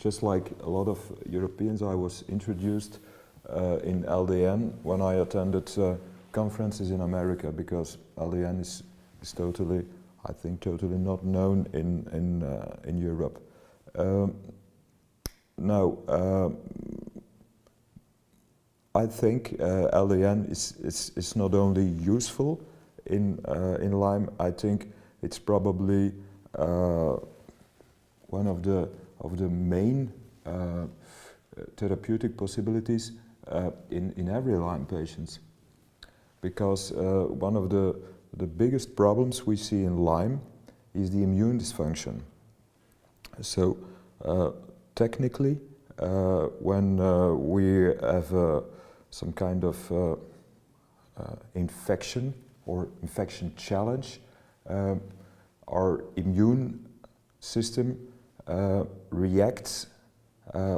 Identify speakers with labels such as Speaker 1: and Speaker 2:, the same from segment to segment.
Speaker 1: just like a lot of Europeans, I was introduced in LDN when I attended conferences in America, because LDN is totally, I think, totally not known in Europe. Now, I think LDN is not only useful in Lyme. I think it's probably one of the main therapeutic possibilities in every Lyme patients, because one of the biggest problems we see in Lyme is the immune dysfunction. So technically, when we have some kind of infection or infection challenge, our immune system reacts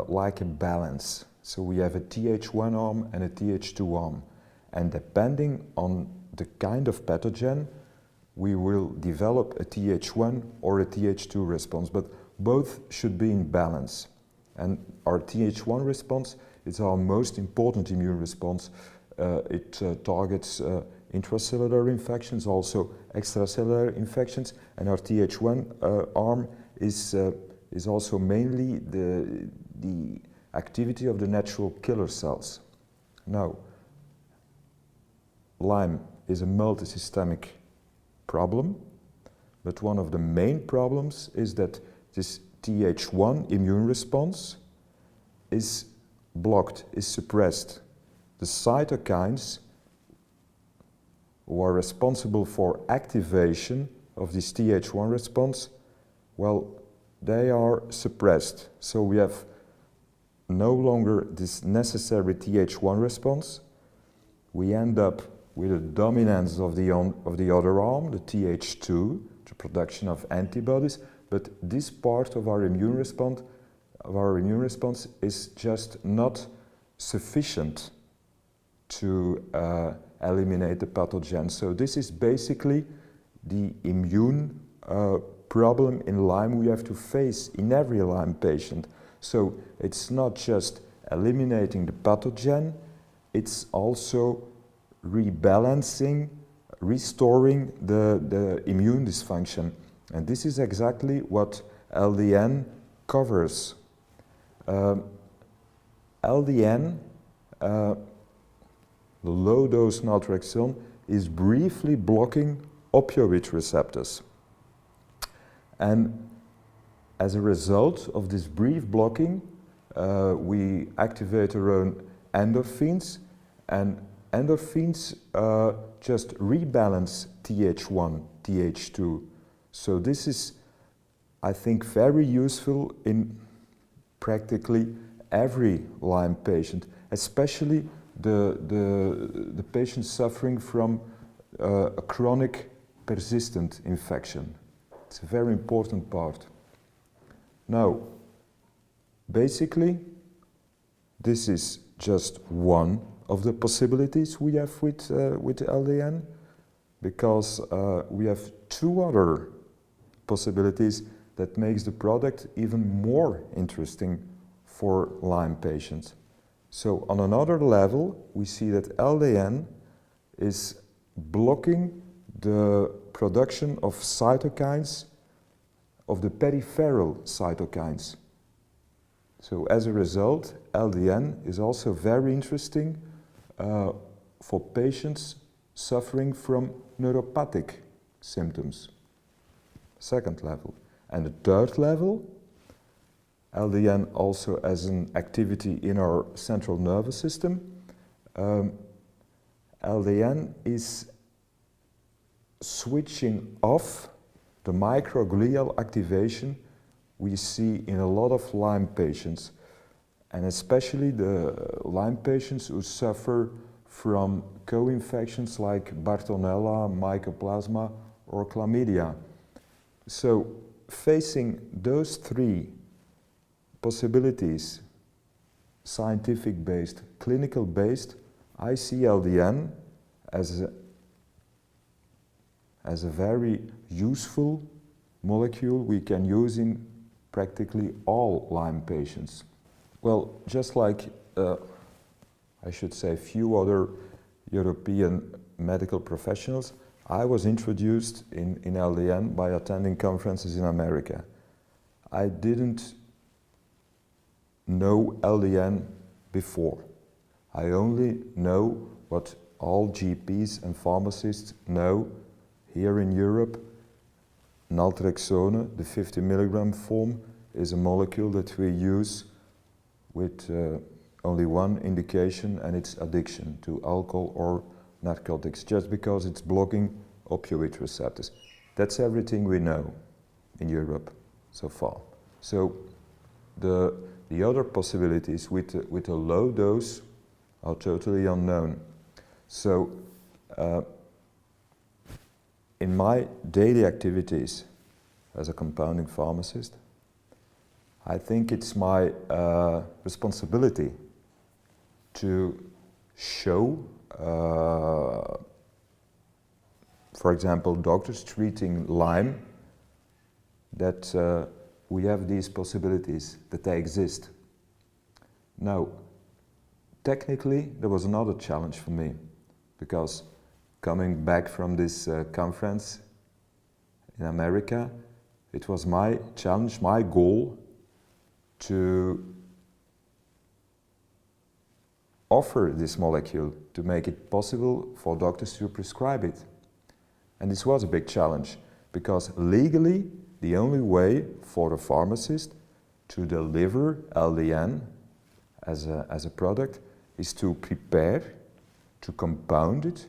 Speaker 1: like a balance. So we have a Th1 arm and a Th2 arm, and depending on the kind of pathogen, we will develop a Th1 or a Th2 response, but both should be in balance. And our Th1 response is our most important immune response. It targets intracellular infections, also extracellular infections, and our Th1 arm is also mainly the activity of the natural killer cells. Now, Lyme is a multisystemic problem, but one of the main problems is that this Th1 immune response is blocked, is suppressed. The cytokines who are responsible for activation of this Th1 response, well, they are suppressed. So we have no longer this necessary Th1 response. We end up with a dominance of the other arm, the Th2, the production of antibodies, but this part of our immune response is just not sufficient to eliminate the pathogen. So this is basically the immune problem in Lyme we have to face in every Lyme patient. So it's not just eliminating the pathogen, it's also rebalancing, restoring the immune dysfunction. And this is exactly what LDN covers. LDN, the low-dose naltrexone, is briefly blocking opioid receptors. And as a result of this brief blocking, we activate our own endorphins, and endorphins just rebalance Th1, Th2. So this is, I think, very useful in practically every Lyme patient, especially the patients suffering from a chronic persistent infection. It's a very important part. Now, basically, this is just one of the possibilities we have with LDN, because we have two other possibilities that makes the product even more interesting for Lyme patients. So on another level, we see that LDN is blocking the production of cytokines, of the peripheral cytokines. So as a result, LDN is also very interesting for patients suffering from neuropathic symptoms. Second level. And the third level, LDN also has an activity in our central nervous system. LDN is switching off the microglial activation we see in a lot of Lyme patients, and especially the Lyme patients who suffer from co-infections like Bartonella, Mycoplasma, or Chlamydia. So facing those three possibilities, scientific-based, clinical-based, I see LDN as a very useful molecule we can use in practically all Lyme patients. Well, just like I should say few other European medical professionals, I was introduced in LDN by attending conferences in America. I didn't know LDN before. I only know what all GPs and pharmacists know here in Europe. Naltrexone, the 50 milligram form, is a molecule that we use with only one indication, and it's addiction to alcohol or narcotics, just because it's blocking opioid receptors. That's everything we know in Europe so far. So the other possibilities with a low dose are totally unknown. So in my daily activities as a compounding pharmacist, I think it's my responsibility to show, for example, doctors treating Lyme, that we have these possibilities, that they exist. Now, technically, there was another challenge for me, because coming back from this conference in America, it was my challenge, my goal, to offer this molecule, to make it possible for doctors to prescribe it. And this was a big challenge, because legally, the only way for a pharmacist to deliver LDN as a product is to prepare, to compound it,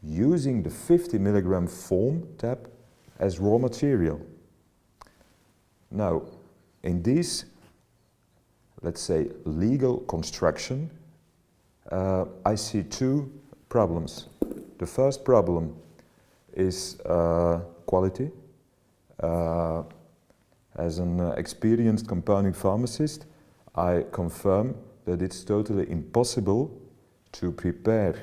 Speaker 1: using the 50 milligram foam tab as raw material. Now, in this, let's say, legal construction, I see two problems. The first problem is quality. As an experienced compounding pharmacist, I confirm that it's totally impossible to prepare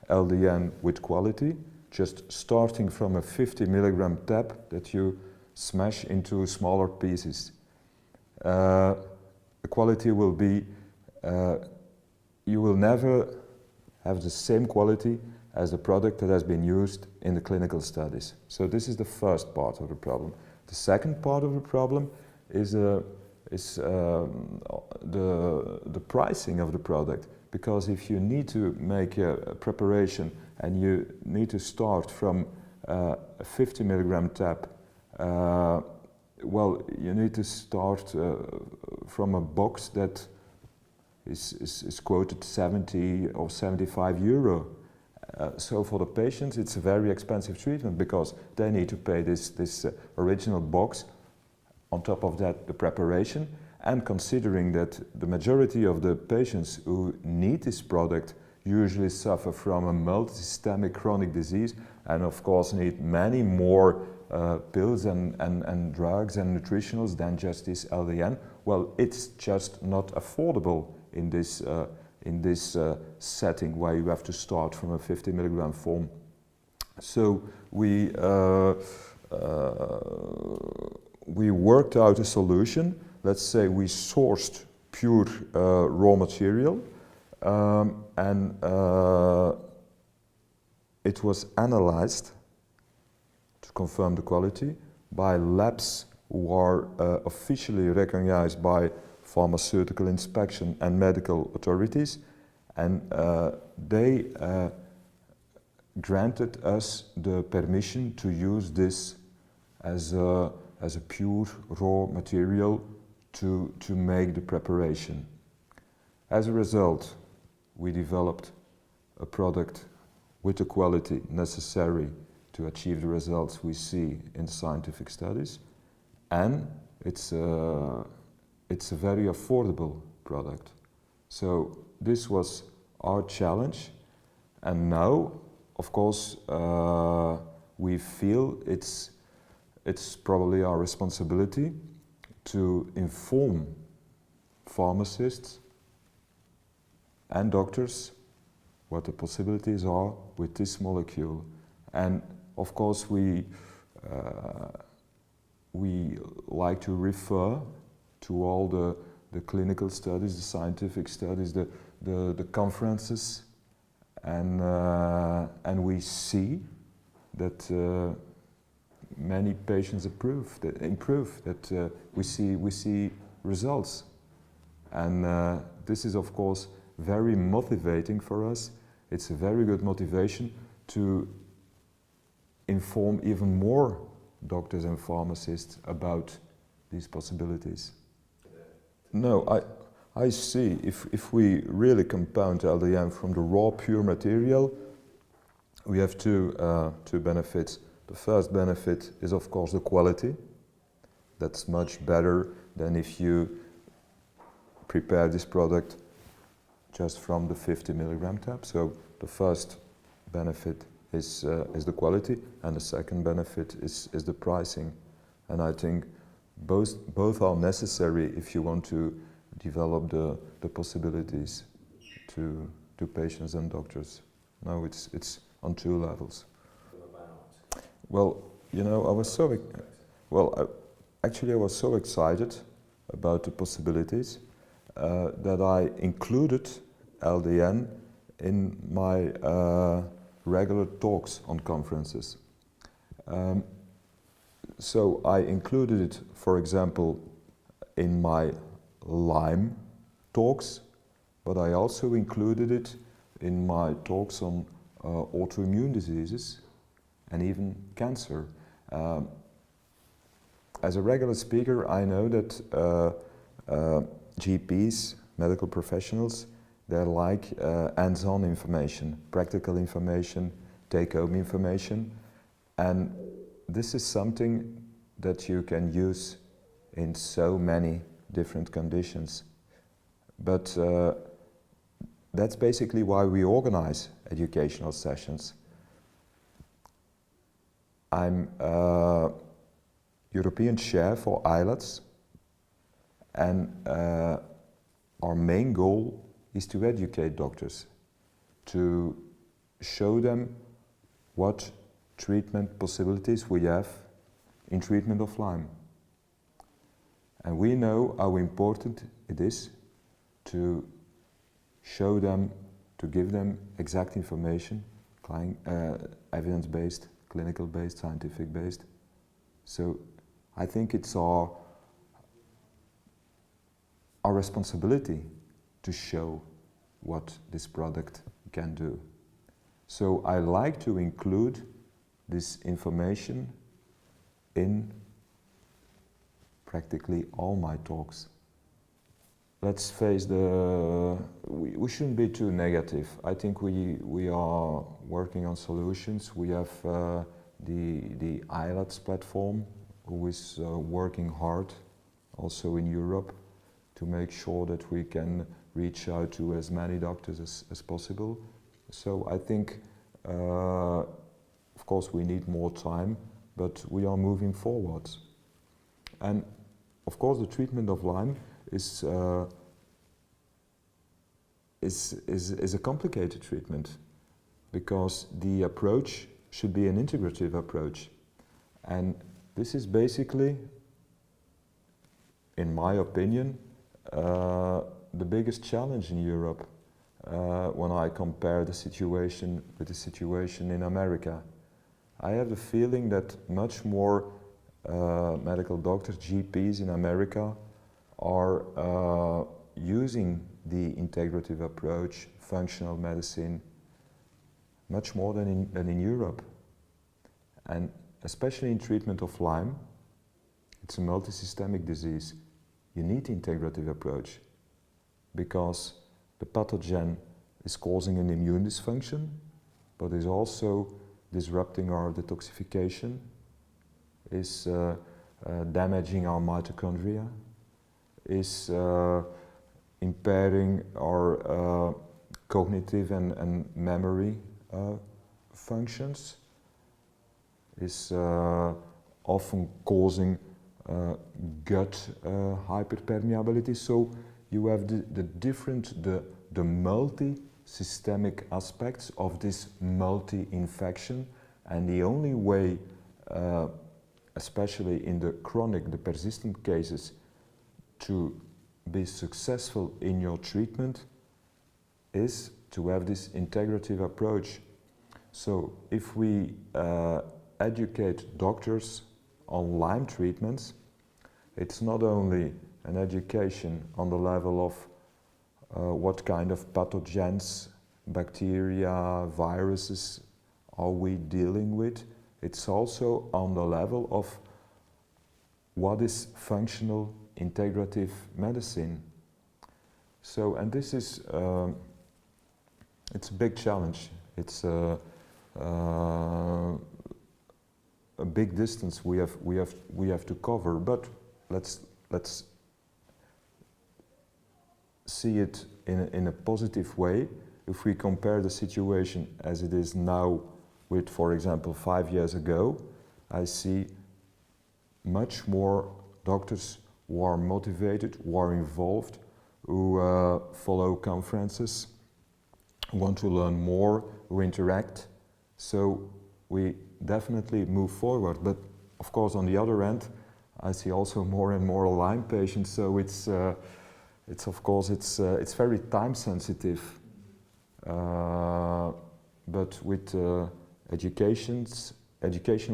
Speaker 1: LDN with quality, just starting from a 50 milligram tab that you smash into smaller pieces. The quality will be, you will never have the same quality as the product that has been used in the clinical studies. So this is the first part of the problem. The second part of the problem is the pricing of the product. Because if you need to make a preparation and you need to start from a 50 milligram tab, well, you need to start from a box that is quoted 70 or 75 euro. So for the patients, it's a very expensive treatment, because they need to pay this original box, on top of that the preparation, and considering that the majority of the patients who need this product usually suffer from a multisystemic chronic disease, and of course need many more pills and drugs and nutritionals than just this LDN, well, it's just not affordable in this setting where you have to start from a 50 milligram form. So we worked out a solution. Let's say we sourced pure raw material, and it was analyzed to confirm the quality by labs who are officially recognized by pharmaceutical inspection and medical authorities, and they granted us the permission to use this as a pure raw material to make the preparation. As a result, we developed a product with the quality necessary to achieve the results we see in scientific studies, and it's a very affordable product. So this was our challenge, and now, of course, we feel it's probably our responsibility to inform pharmacists and doctors what the possibilities are with this molecule. And of course we we like to refer to all the clinical studies, the scientific studies, the conferences, and we see that many patients improve, that we see results. And this is of course very motivating for us. It's a very good motivation to inform even more doctors and pharmacists about these possibilities. No, I see, if we really compound LDN from the raw pure material, we have two benefits. The first benefit is of course the quality. That's much better than if you prepare this product just from the 50 milligram tab. So the first benefit is the quality, and the second benefit is the pricing. And I think both are necessary if you want to develop the possibilities to patients and doctors. Now it's on two levels. Well, you know, I was so excited about the possibilities that I included LDN in my regular talks on conferences. So I included it, for example, in my Lyme talks, but I also included it in my talks on autoimmune diseases and even cancer. As a regular speaker, I know that GPs, medical professionals, they're like hands-on information, practical information, take-home information, and this is something that you can use in so many different conditions. But that's basically why we organize educational sessions. I'm European chair for ILATS, and our main goal is to educate doctors, to show them what treatment possibilities we have in treatment of Lyme. And we know how important it is to show them, to give them exact information, evidence-based, clinical-based, scientific-based. So I think it's our responsibility to show what this product can do. So I like to include this information in practically all my talks. Let's face we shouldn't be too negative. I think we are working on solutions. We have the ILATS platform, who is working hard also in Europe to make sure that we can reach out to as many doctors as possible. So I think, of course, we need more time, but we are moving forward. And of course, the treatment of Lyme is a complicated treatment, because the approach should be an integrative approach. And this is basically, in my opinion, the biggest challenge in Europe when I compare the situation with the situation in America. I have the feeling that much more medical doctors, GPs in America, are using the integrative approach, functional medicine, much more than in Europe. And especially in treatment of Lyme, it's a multisystemic disease. You need integrative approach, because the pathogen is causing an immune dysfunction, but is also disrupting our detoxification, is damaging our mitochondria, is impairing our cognitive and memory functions, is often causing gut hyperpermeability. So you have the multi-systemic aspects of this multi-infection, and the only way especially in the chronic, the persistent cases, to be successful in your treatment is to have this integrative approach. So if we educate doctors on Lyme treatments, it's not only an education on the level of what kind of pathogens, bacteria, viruses are we dealing with, it's also on the level of what is functional integrative medicine. So, and this is, it's a big challenge. It's a big distance we have to cover, but let's see it in a positive way. If we compare the situation as it is now with, for example, 5 years ago, I see much more doctors who are motivated, who are involved, who follow conferences, who want to learn more, who interact. So we definitely move forward. But of course, on the other end, I see also more and more Lyme patients. So it's of course it's very time sensitive. But with educational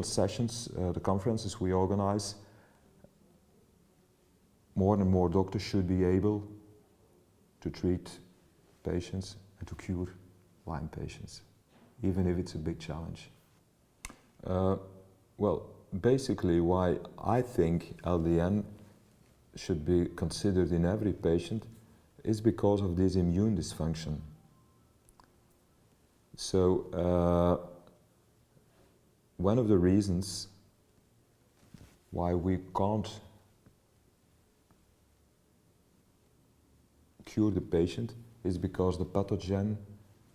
Speaker 1: sessions, the conferences we organize, more and more doctors should be able to treat patients and to cure Lyme patients, even if it's a big challenge. Well, basically why I think LDN should be considered in every patient is because of this immune dysfunction. So one of the reasons why we can't cure the patient is because the pathogen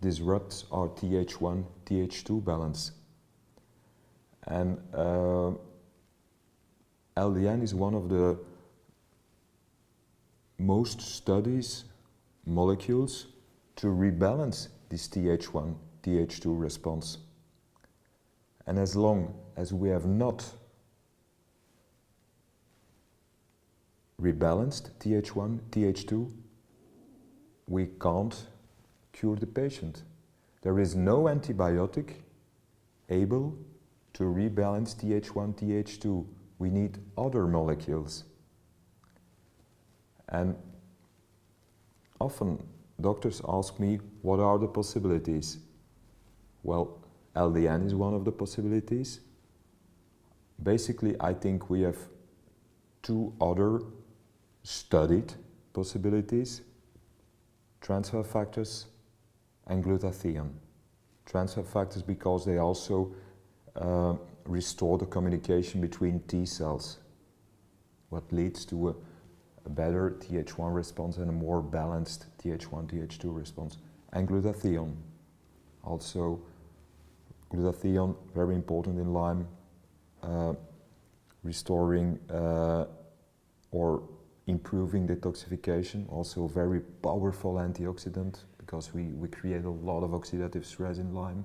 Speaker 1: disrupts our Th1, Th2 balance. And LDN is one of the most studied molecules to rebalance this Th1, Th2 response. And as long as we have not rebalanced Th1, Th2, we can't cure the patient. There is no antibiotic able to rebalance Th1, Th2. We need other molecules. And often doctors ask me, what are the possibilities? Well, LDN is one of the possibilities. Basically, I think we have two other studied possibilities: transfer factors and glutathione. Transfer factors because they also restore the communication between T cells, what leads to a better Th1 response and a more balanced Th1, Th2 response. And glutathione. Also, glutathione, very important in Lyme, restoring or improving detoxification, also a very powerful antioxidant because we create a lot of oxidative stress in Lyme.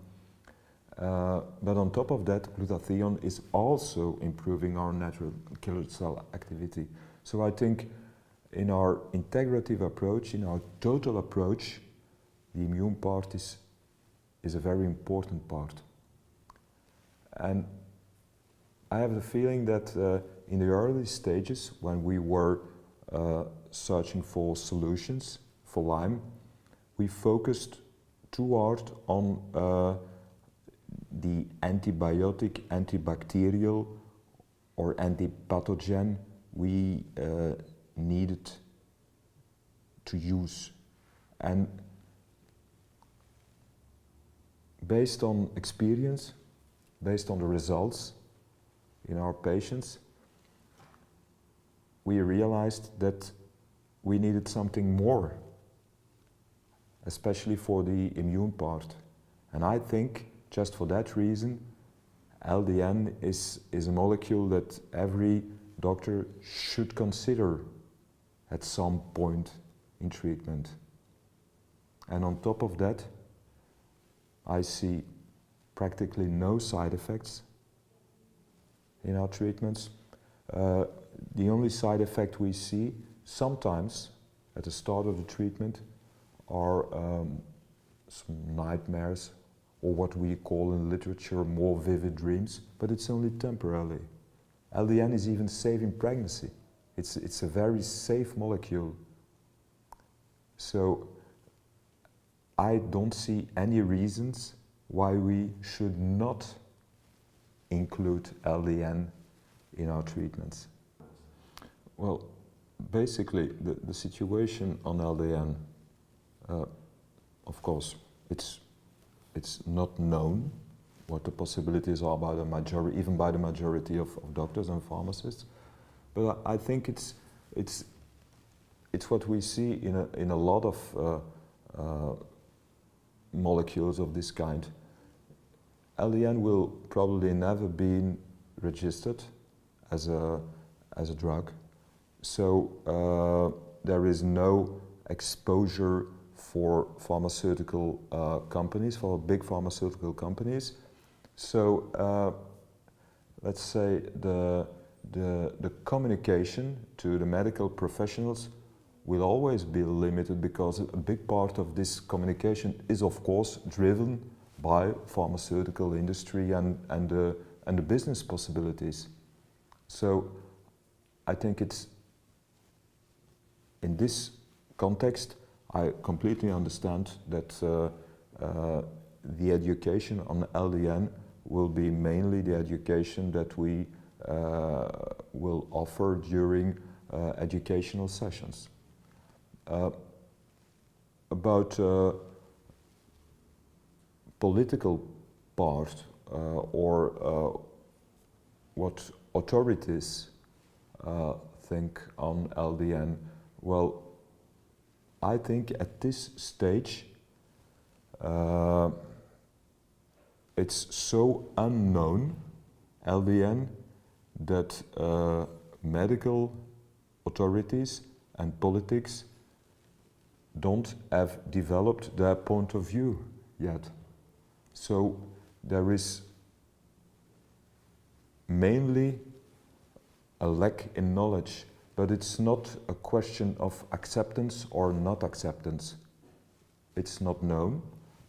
Speaker 1: But on top of that, glutathione is also improving our natural killer cell activity. So I think in our integrative approach, in our total approach, the immune part is a very important part. And I have the feeling that in the early stages, when we were searching for solutions for Lyme, we focused too hard on the antibiotic, antibacterial or antipathogen we needed to use. And based on experience, based on the results in our patients, we realized that we needed something more, especially for the immune part. And I think just for that reason, LDN is a molecule that every doctor should consider at some point in treatment. And on top of that, I see practically no side effects. in our treatments. The only side effect we see sometimes at the start of the treatment are some nightmares, or what we call in literature more vivid dreams, but it's only temporarily. LDN is even safe in pregnancy. It's a very safe molecule. So I don't see any reasons why we should not include LDN in our treatments. Well, basically the situation on LDN, of course, it's not known what the possibilities are by the majority, even by the majority of doctors and pharmacists. But I think it's what we see in a lot of molecules of this kind. LDN will probably never be registered as a drug, so there is no exposure for pharmaceutical companies, for big pharmaceutical companies. So let's say the communication to the medical professionals will always be limited, because a big part of this communication is of course driven by pharmaceutical industry and the business possibilities. So I think it's in this context I completely understand that the education on LDN will be mainly the education that we will offer during educational sessions. About political part or what authorities think on LDN, well, I think at this stage it's so unknown, LDN, that medical authorities and politics don't have developed their point of view yet. So there is mainly a lack in knowledge, but it's not a question of acceptance or not acceptance. It's not known.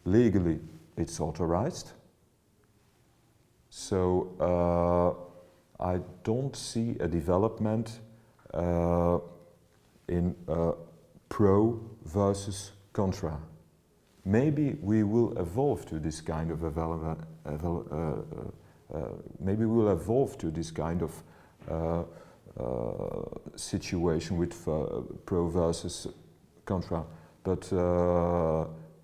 Speaker 1: Legally, it's authorized. So I don't see a development in pro versus contra. Maybe we will evolve to this kind of situation with pro versus contra, but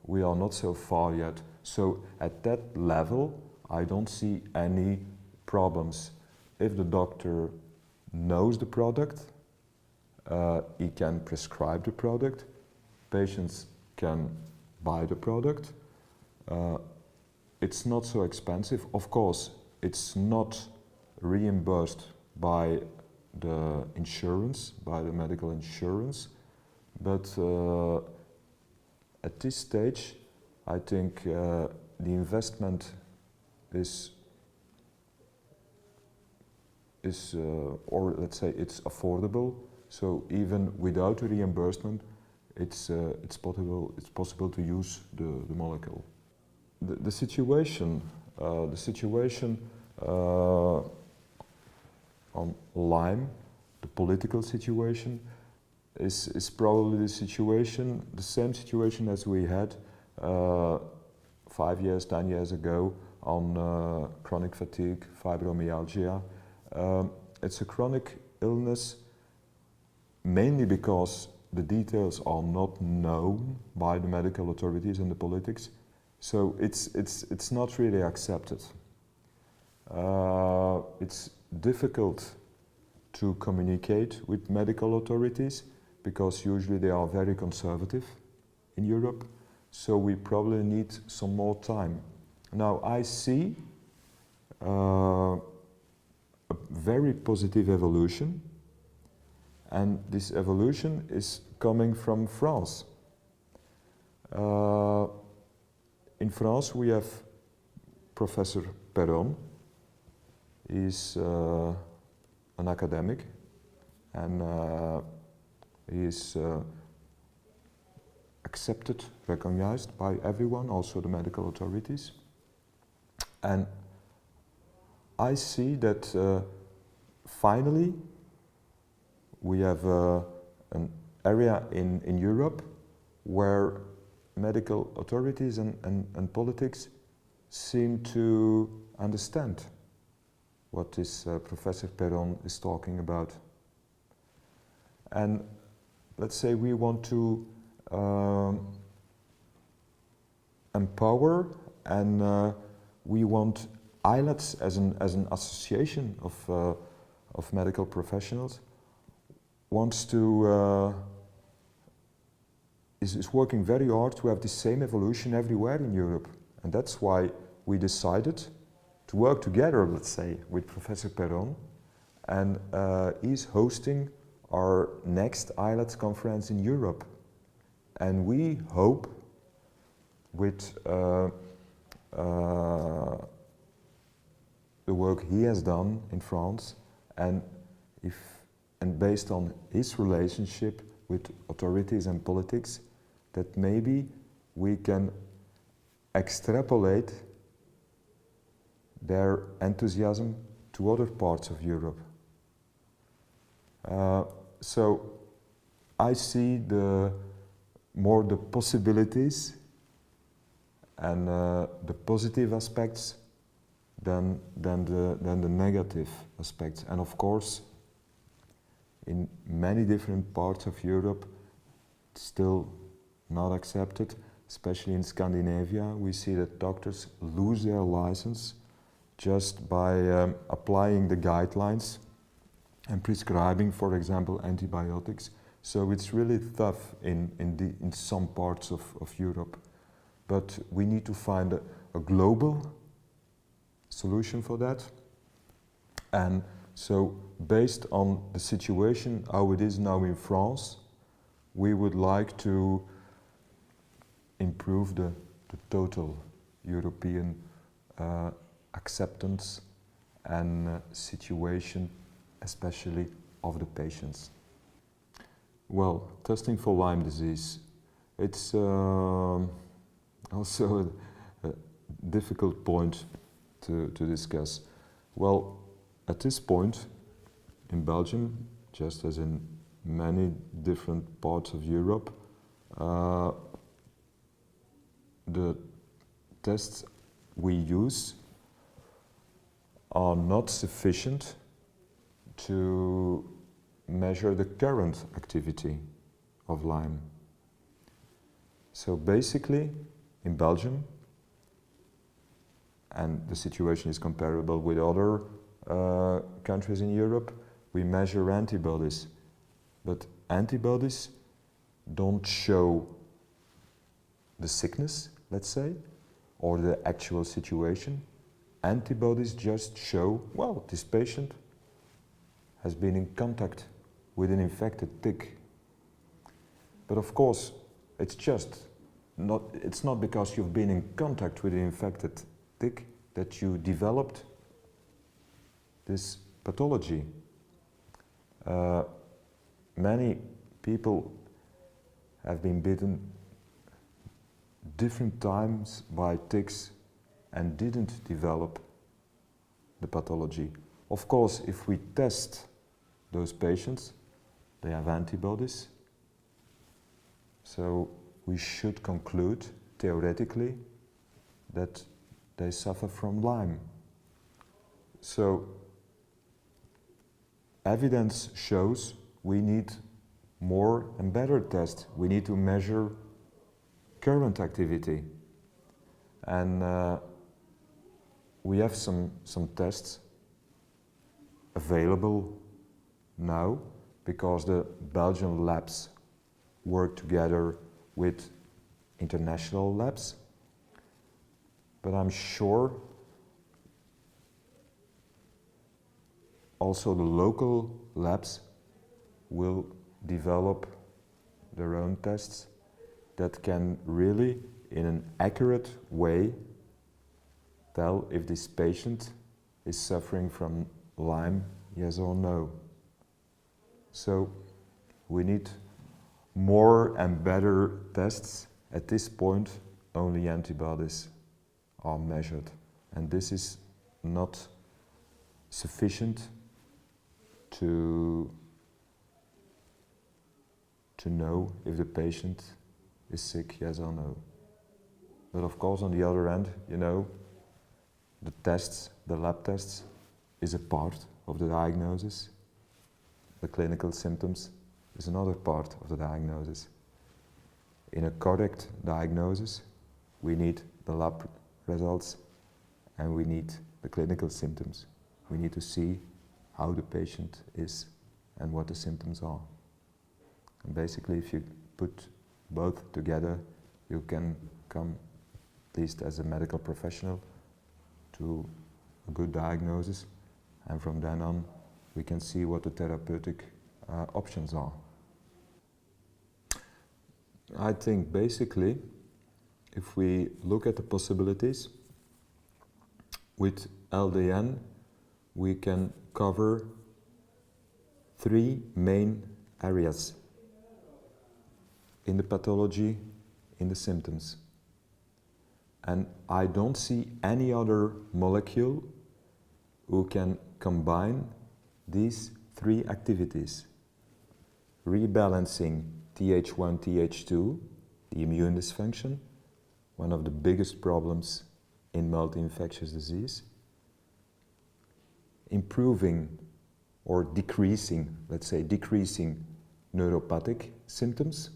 Speaker 1: we are not so far yet. So at that level, I don't see any problems. If the doctor knows the product, he can prescribe the product, patients can buy the product. It's not so expensive. Of course, it's not reimbursed by the insurance, by the medical insurance, but at this stage, I think the investment is or let's say it's affordable. So even without a reimbursement, it's possible to use the molecule. The situation on Lyme, the political situation, is probably the same situation as we had 5 years, 10 years ago on chronic fatigue, fibromyalgia. It's a chronic illness mainly because the details are not known by the medical authorities and the politics, so it's not really accepted. It's difficult to communicate with medical authorities because usually they are very conservative in Europe, so we probably need some more time. Now I see a very positive evolution, and this evolution is coming from France. In France we have Professor Perron, He's an academic, and he is accepted, recognized by everyone, also the medical authorities. And I see that finally we have an area in Europe where medical authorities and politics seem to understand what this Professor Perron is talking about. And let's say we want to empower, and we want ILADS as an association of medical professionals wants to is working very hard to have the same evolution everywhere in Europe, and that's why we decided to work together, let's say, with Professor Perron, and he's hosting our next ILADS conference in Europe, and we hope with the work he has done in France, and based on his relationship with authorities and politics, that maybe we can extrapolate their enthusiasm to other parts of Europe. So I see more the possibilities and the positive aspects than the negative aspects. And of course, in many different parts of Europe, it's still not accepted, especially in Scandinavia. We see that doctors lose their license just by applying the guidelines and prescribing, for example, antibiotics. So it's really tough in some parts of Europe. But we need to find a global solution for that. And so based on the situation, how it is now in France, we would like to improve the total European acceptance and situation, especially of the patients. Well, testing for Lyme disease, it's also a difficult point to discuss. Well, at this point in Belgium, just as in many different parts of Europe, the tests we use are not sufficient to measure the current activity of Lyme. So basically, in Belgium, and the situation is comparable with other countries in Europe, we measure antibodies. But antibodies don't show the sickness, let's say, or the actual situation. Antibodies just show, well, this patient has been in contact with an infected tick. But of course, it's not because you've been in contact with an infected tick that you developed this pathology. Many people have been bitten different times by ticks and didn't develop the pathology. Of course, if we test those patients, they have antibodies. So we should conclude, theoretically, that they suffer from Lyme. So evidence shows we need more and better tests. We need to measure current activity. And we have some tests available now because the Belgian labs work together with international labs. But I'm sure also the local labs will develop their own tests that can really, in an accurate way, tell if this patient is suffering from Lyme, yes or no? So we need more and better tests. At this point, only antibodies are measured, and this is not sufficient to know if the patient is sick, yes or no. But of course, on the other end, you know, the tests, the lab tests, is a part of the diagnosis. The clinical symptoms is another part of the diagnosis. In a correct diagnosis, we need the lab results and we need the clinical symptoms. We need to see how the patient is and what the symptoms are. And basically, if you put both together, you can come, at least as a medical professional, to a good diagnosis, and from then on we can see what the therapeutic options are. I think basically, if we look at the possibilities, with LDN we can cover 3 main areas in the pathology, in the symptoms. And I don't see any other molecule who can combine these 3 activities. Rebalancing Th1, Th2, the immune dysfunction, one of the biggest problems in multi-infectious disease. Improving or decreasing, let's say decreasing neuropathic symptoms,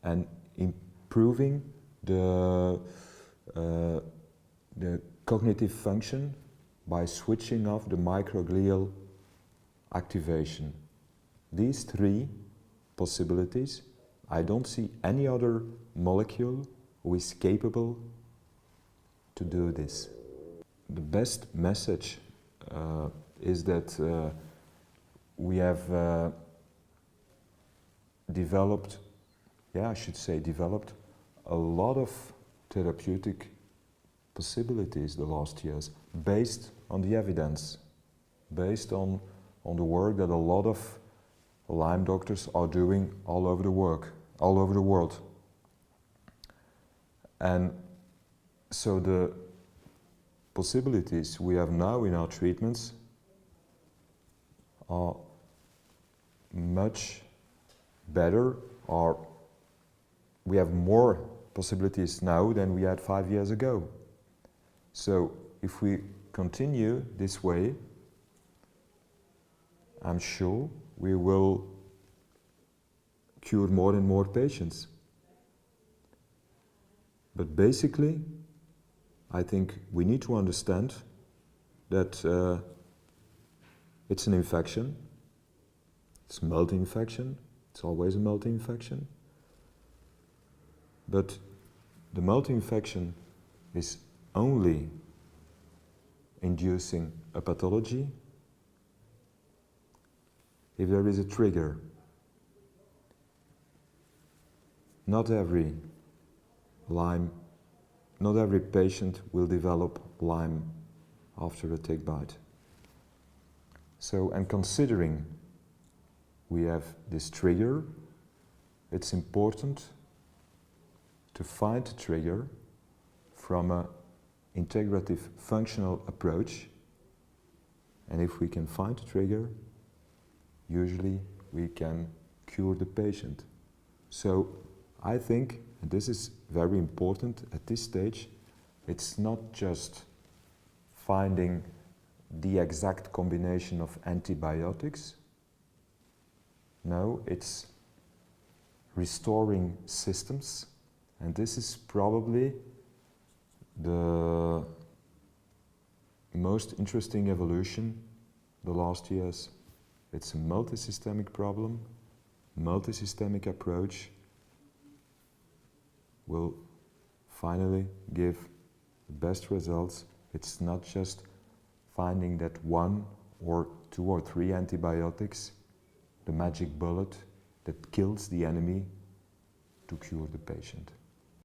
Speaker 1: and improving the cognitive function by switching off the microglial activation. These 3 possibilities, I don't see any other molecule who is capable to do this. The best message is that we have developed a lot of therapeutic possibilities the last years, based on the evidence, based on the work that a lot of Lyme doctors are doing all over the world. And so the possibilities we have now in our treatments are much better, or we have more possibilities now than we had 5 years ago. So if we continue this way, I'm sure we will cure more and more patients. But basically, I think we need to understand that it's an infection. It's a multi-infection. It's always a multi-infection. But the multi-infection is only inducing a pathology if there is a trigger. Not every patient will develop Lyme after a tick bite. So, and considering we have this trigger, it's important to find a trigger from an integrative functional approach. And if we can find a trigger, usually we can cure the patient. So I think, and this is very important at this stage, it's not just finding the exact combination of antibiotics. No, it's restoring systems, and this is probably the most interesting evolution the last years. It's a multisystemic problem. Multisystemic approach will finally give the best results. It's not just finding that 1 or 2 or 3 antibiotics, the magic bullet that kills the enemy, to cure the patient.